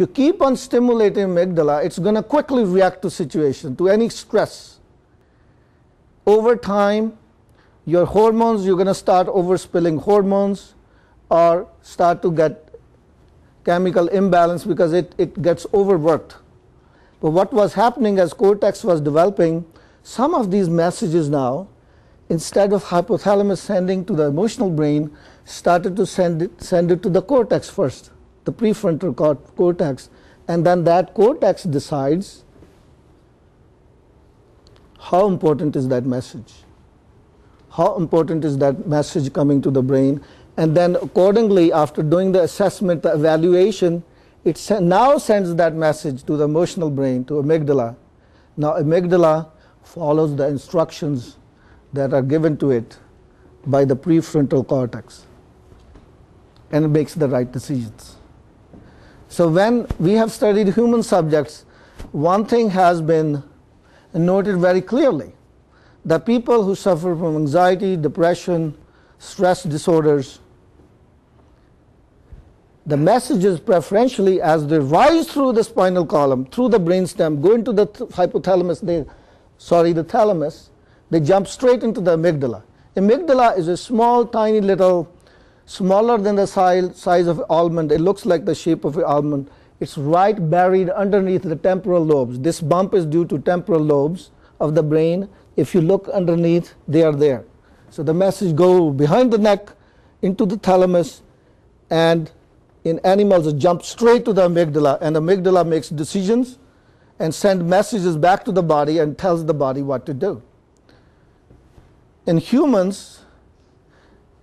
you keep on stimulating amygdala, it's going to quickly react to situation, to any stress. Over time, your hormones, you're going to start overspilling hormones or start to get chemical imbalance because it gets overworked. But what was happening as cortex was developing, some of these messages now, instead of hypothalamus sending to the emotional brain, started to send it to the cortex first, the prefrontal cortex, and then that cortex decides how important is that message. How important is that message coming to the brain? And then accordingly, after doing the assessment, the evaluation, it now sends that message to the emotional brain, to amygdala. Now amygdala follows the instructions that are given to it by the prefrontal cortex, and it makes the right decisions. So when we have studied human subjects, one thing has been noted very clearly, that people who suffer from anxiety, depression, stress disorders, the messages preferentially as they rise through the spinal column, through the brainstem, go into the hypothalamus, the thalamus, they jump straight into the amygdala. Amygdala is a small, tiny little, smaller than the size of an almond. It looks like the shape of an almond. It's right buried underneath the temporal lobes. This bump is due to temporal lobes of the brain. If you look underneath, they are there. So the message goes behind the neck into the thalamus, and in animals it jumps straight to the amygdala, and the amygdala makes decisions and sends messages back to the body and tells the body what to do. In humans,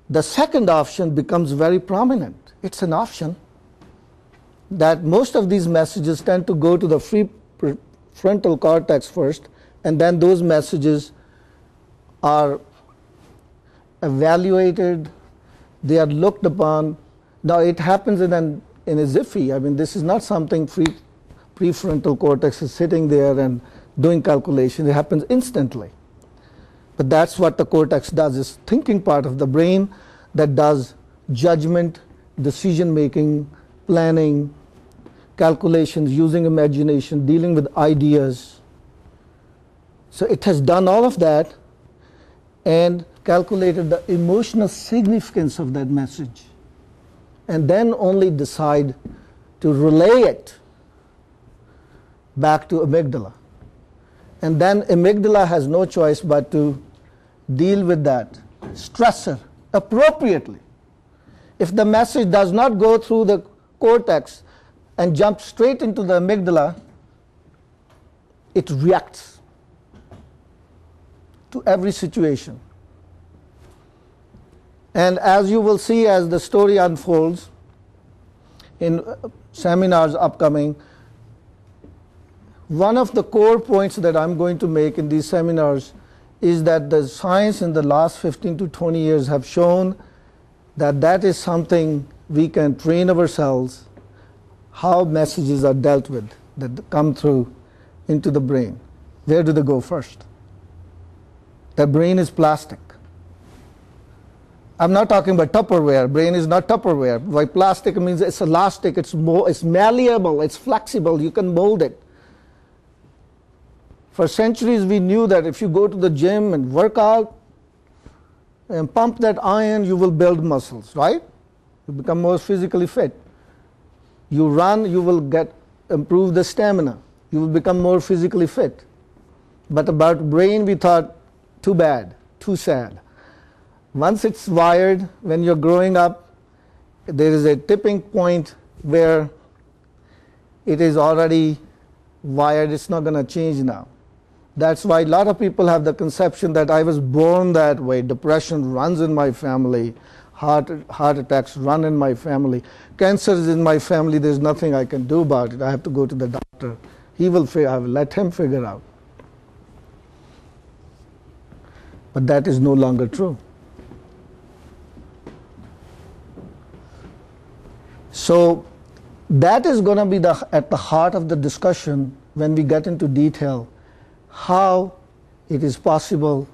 the second option becomes very prominent. It's an option that most of these messages tend to go to the prefrontal cortex first, and then those messages are evaluated, they are looked upon. Now it happens in a jiffy. I mean, this is not something prefrontal cortex is sitting there and doing calculation. It happens instantly. But that's what the cortex does, is thinking part of the brain that does judgment, decision making, planning, calculations, using imagination, dealing with ideas. So it has done all of that and calculated the emotional significance of that message, and then only decide to relay it back to amygdala. And then amygdala has no choice but to deal with that stressor appropriately. If the message does not go through the cortex and jump straight into the amygdala, it reacts to every situation. And as you will see as the story unfolds in seminars upcoming, one of the core points that I'm going to make in these seminars is that the science in the last 15 to 20 years have shown that that is something we can train ourselves, how messages are dealt with that come through into the brain. Where do they go first? The brain is plastic. I'm not talking about Tupperware. Brain is not Tupperware. By plastic, it means it's elastic, it's malleable, it's flexible, you can mold it. For centuries we knew that if you go to the gym and work out and pump that iron, you will build muscles, right? You become more physically fit. You run, you will improve the stamina. You will become more physically fit. But about brain we thought, too bad, too sad. Once it's wired, when you're growing up, there is a tipping point where it is already wired, it's not going to change now. That's why a lot of people have the conception that I was born that way. Depression runs in my family. Heart attacks run in my family. Cancer is in my family. There's nothing I can do about it. I have to go to the doctor. I will let him figure out. But that is no longer true. So that is going to be at the heart of the discussion when we get into detail, how it is possible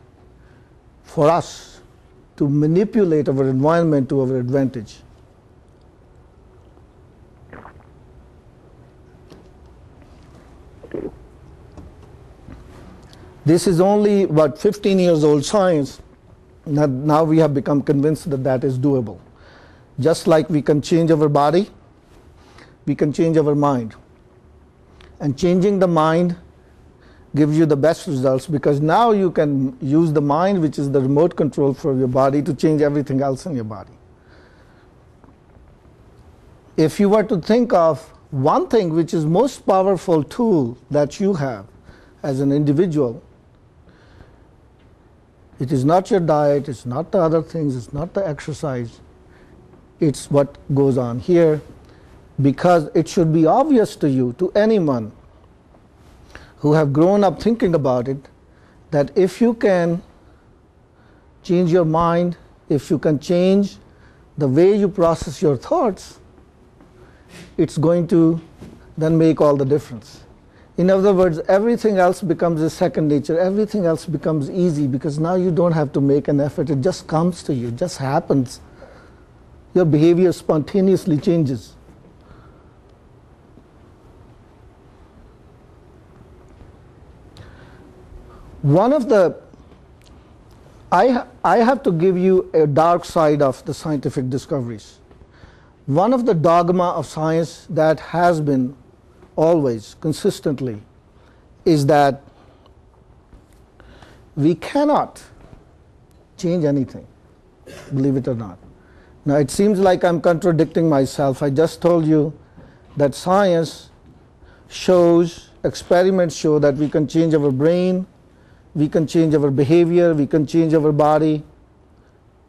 for us to manipulate our environment to our advantage. This is only about 15 years old science. Now we have become convinced that that is doable. Just like we can change our body, we can change our mind. And changing the mind gives you the best results, because now you can use the mind, which is the remote control for your body, to change everything else in your body. If you were to think of one thing which is most powerful tool that you have as an individual, it is not your diet, it's not the other things, it's not the exercise, it's what goes on here, because it should be obvious to you, to anyone who have grown up thinking about it, that if you can change your mind, if you can change the way you process your thoughts, it's going to then make all the difference. In other words, everything else becomes a second nature. Everything else becomes easy, because now you don't have to make an effort. It just comes to you, it just happens. Your behavior spontaneously changes. One of the, I have to give you a dark side of the scientific discoveries. One of the dogma of science that has been always consistently is that we cannot change anything, believe it or not. Now it seems like I'm contradicting myself. I just told you that science shows, experiments show that we can change our brain, we can change our behavior, we can change our body.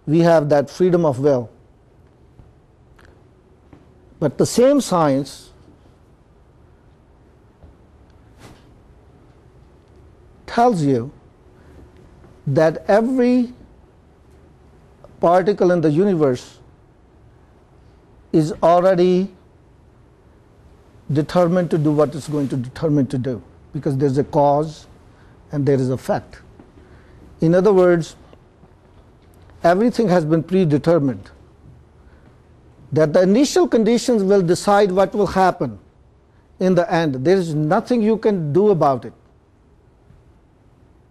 We have that freedom of will. But the same science tells you that every particle in the universe is already determined to do what it's going to determine to do, because there's a cause and there is effect. In other words, everything has been predetermined, that the initial conditions will decide what will happen in the end. There is nothing you can do about it.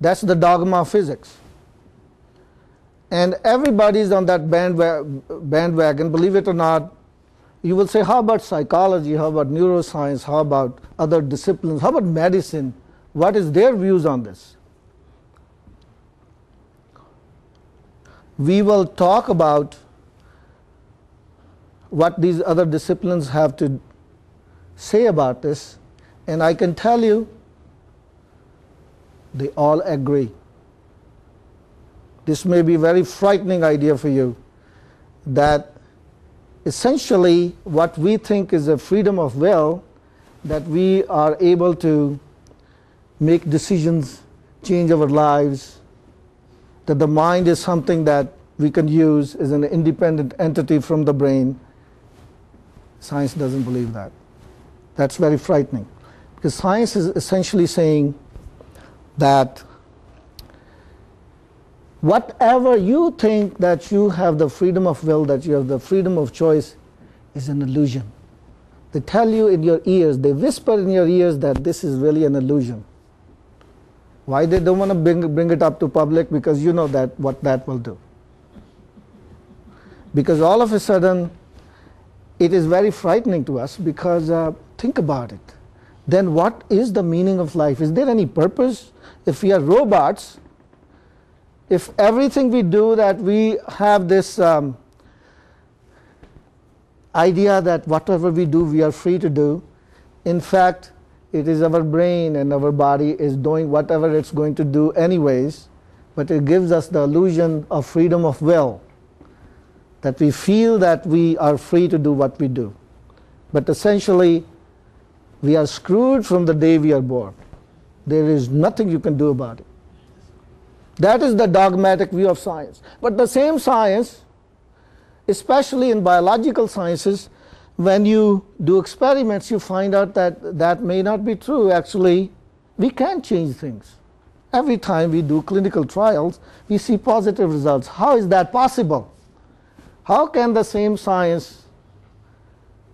That's the dogma of physics. And everybody is on that bandwagon, believe it or not. You will say, how about psychology, how about neuroscience, how about other disciplines, how about medicine? What is their views on this? We will talk about what these other disciplines have to say about this, and I can tell you they all agree. This may be a very frightening idea for you, that essentially what we think is a freedom of will, that we are able to make decisions, change our lives, that the mind is something that we can use as an independent entity from the brain. Science doesn't believe that. That's very frightening, because science is essentially saying that whatever you think that you have the freedom of will, that you have the freedom of choice, is an illusion. They tell you in your ears, they whisper in your ears that this is really an illusion. Why they don't want to bring it up to public? Because you know that what that will do. Because all of a sudden, it is very frightening to us, because think about it. Then what is the meaning of life? Is there any purpose? If we are robots, if everything we do, that we have this idea that whatever we do, we are free to do. In fact, it is our brain and our body is doing whatever it's going to do anyways, but it gives us the illusion of freedom of will, that we feel that we are free to do what we do. But essentially, we are screwed from the day we are born. There is nothing you can do about it. That is the dogmatic view of science. But the same science, especially in biological sciences, when you do experiments, you find out that that may not be true. Actually, we can change things. Every time we do clinical trials, we see positive results. How is that possible? How can the same science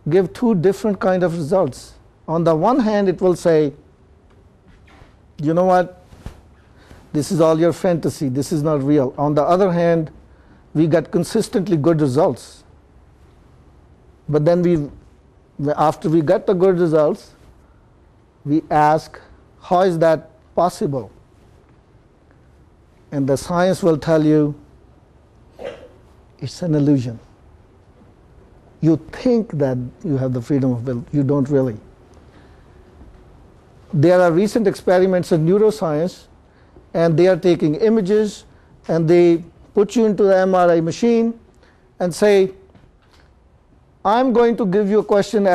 give two different kind of results? On the one hand, it will say you know what, this is all your fantasy, this is not real. On the other hand, we get consistently good results. But then after we get the good results, we ask, how is that possible? And the science will tell you, it's an illusion. You think that you have the freedom of will, you don't really. There are recent experiments in neuroscience, and they are taking images and they put you into the MRI machine and say, I'm going to give you a question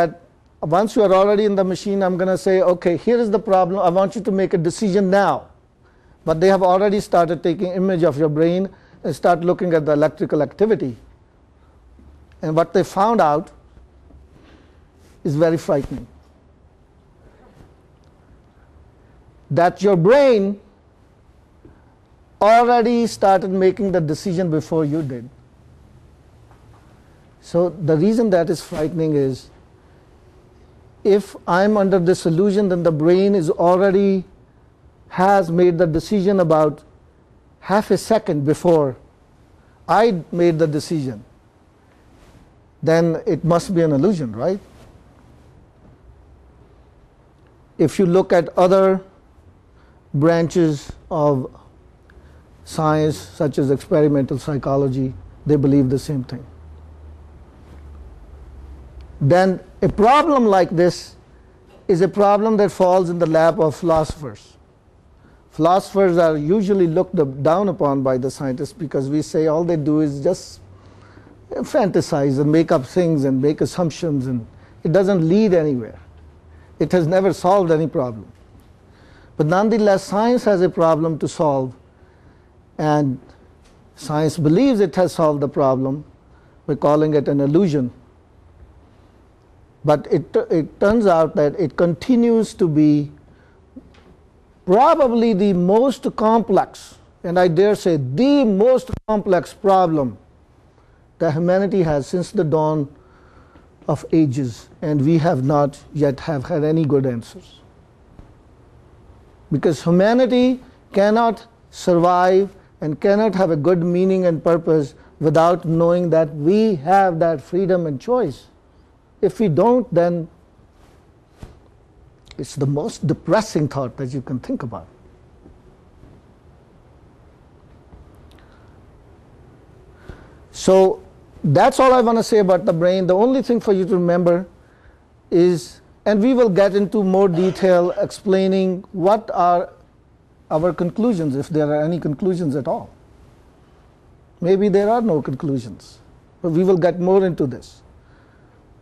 once you are already in the machine, I'm going to say, okay, here is the problem, I want you to make a decision now. But they have already started taking image of your brain and start looking at the electrical activity. And what they found out is very frightening. That your brain already started making the decision before you did. So the reason that is frightening is, if I'm under this illusion, then the brain has made the decision about half a second before I made the decision. Then it must be an illusion, right? If you look at other branches of science, such as experimental psychology, they believe the same thing. Then a problem like this is a problem that falls in the lap of philosophers. Philosophers are usually looked down upon by the scientists because we say all they do is just fantasize and make up things and make assumptions, and it doesn't lead anywhere. It has never solved any problem. But nonetheless, science has a problem to solve, and science believes it has solved the problem by calling it an illusion. But it turns out that it continues to be probably the most complex, and I dare say the most complex problem that humanity has since the dawn of ages, and we have not yet have had any good answers. Because humanity cannot survive and cannot have a good meaning and purpose without knowing that we have that freedom and choice. If we don't, then it's the most depressing thought that you can think about. So that's all I want to say about the brain. The only thing for you to remember is, and we will get into more detail explaining what are our conclusions, if there are any conclusions at all. Maybe there are no conclusions, but we will get more into this.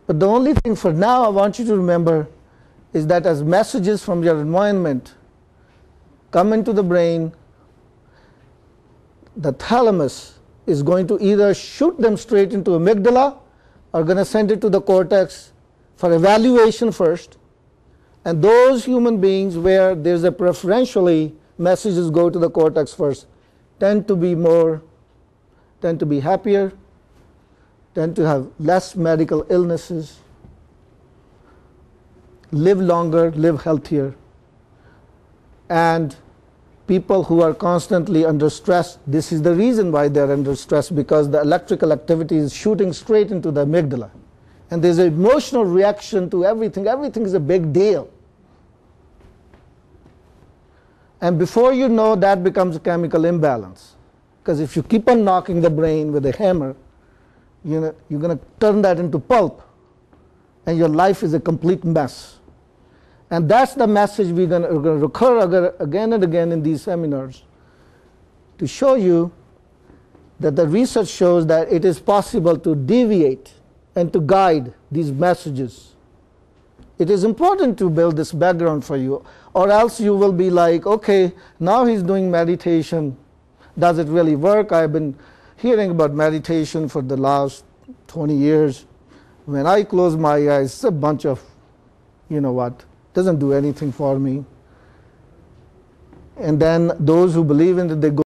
But the only thing for now I want you to remember is that as messages from your environment come into the brain, the thalamus is going to either shoot them straight into amygdala or going to send it to the cortex for evaluation first. And those human beings where there's a preferentially messages go to the cortex first tend to be happier, tend to have less medical illnesses, live longer, live healthier. And people who are constantly under stress, this is the reason why they're under stress, because the electrical activity is shooting straight into the amygdala. And there's an emotional reaction to everything. Everything is a big deal. And before you know, that becomes a chemical imbalance. Because if you keep on knocking the brain with a hammer, you're going to turn that into pulp, and your life is a complete mess. And that's the message we're going to recur again and again in these seminars, to show you that the research shows that it is possible to deviate and to guide these messages. It is important to build this background for you, or else you will be like, okay, now he's doing meditation. Does it really work? I've been hearing about meditation for the last 20 years. When I close my eyes, it's a bunch of, doesn't do anything for me. And then those who believe in it, they go